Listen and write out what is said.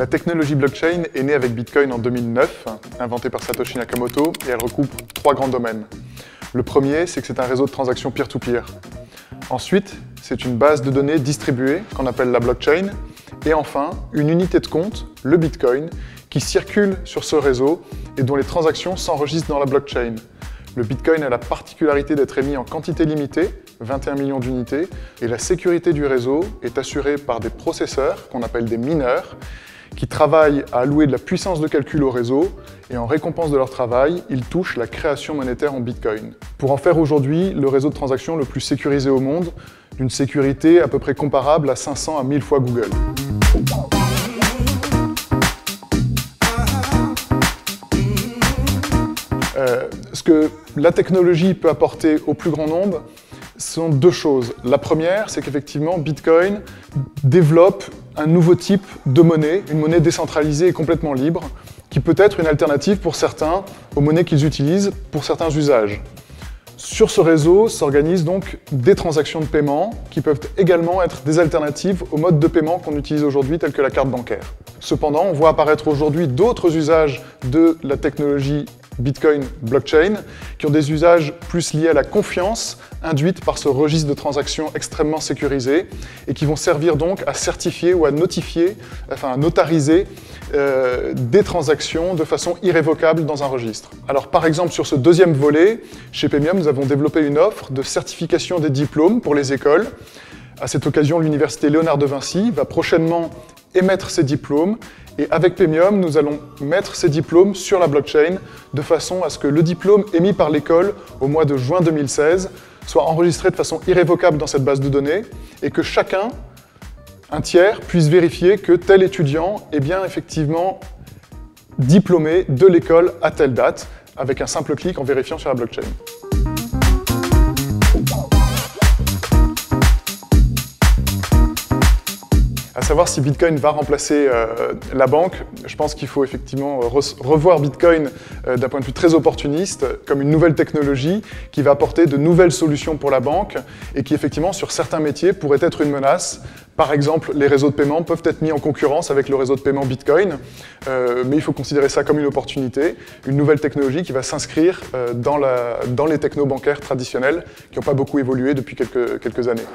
La technologie blockchain est née avec Bitcoin en 2009, inventée par Satoshi Nakamoto, et elle recoupe 3 grands domaines. Le premier, c'est que c'est un réseau de transactions peer-to-peer. Ensuite, c'est une base de données distribuée, qu'on appelle la blockchain. Et enfin, une unité de compte, le Bitcoin, qui circule sur ce réseau et dont les transactions s'enregistrent dans la blockchain. Le Bitcoin a la particularité d'être émis en quantité limitée, 21 millions d'unités, et la sécurité du réseau est assurée par des processeurs, qu'on appelle des mineurs, qui travaillent à allouer de la puissance de calcul au réseau, et en récompense de leur travail, ils touchent la création monétaire en Bitcoin. Pour en faire aujourd'hui le réseau de transactions le plus sécurisé au monde, d'une sécurité à peu près comparable à 500 à 1000 fois Google. Ce que la technologie peut apporter au plus grand nombre sont 2 choses. La première, c'est qu'effectivement, Bitcoin développe un nouveau type de monnaie, une monnaie décentralisée et complètement libre, qui peut être une alternative pour certains aux monnaies qu'ils utilisent pour certains usages. Sur ce réseau s'organisent donc des transactions de paiement qui peuvent également être des alternatives aux modes de paiement qu'on utilise aujourd'hui, tels que la carte bancaire. Cependant, on voit apparaître aujourd'hui d'autres usages de la technologie Bitcoin blockchain, qui ont des usages plus liés à la confiance induite par ce registre de transactions extrêmement sécurisé et qui vont servir donc à certifier ou à notifier, enfin à notariser des transactions de façon irrévocable dans un registre. Alors par exemple sur ce deuxième volet, chez Paymium, nous avons développé une offre de certification des diplômes pour les écoles. À cette occasion, l'université Léonard de Vinci va prochainement émettre ses diplômes. Et avec Paymium, nous allons mettre ces diplômes sur la blockchain de façon à ce que le diplôme émis par l'école au mois de juin 2016 soit enregistré de façon irrévocable dans cette base de données et que chacun, un tiers, puisse vérifier que tel étudiant est bien effectivement diplômé de l'école à telle date avec un simple clic en vérifiant sur la blockchain. À savoir si Bitcoin va remplacer la banque, je pense qu'il faut effectivement revoir Bitcoin d'un point de vue très opportuniste, comme une nouvelle technologie qui va apporter de nouvelles solutions pour la banque et qui effectivement sur certains métiers pourrait être une menace. Par exemple, les réseaux de paiement peuvent être mis en concurrence avec le réseau de paiement Bitcoin, mais il faut considérer ça comme une opportunité, une nouvelle technologie qui va s'inscrire dans les techno bancaires traditionnels qui n'ont pas beaucoup évolué depuis quelques années.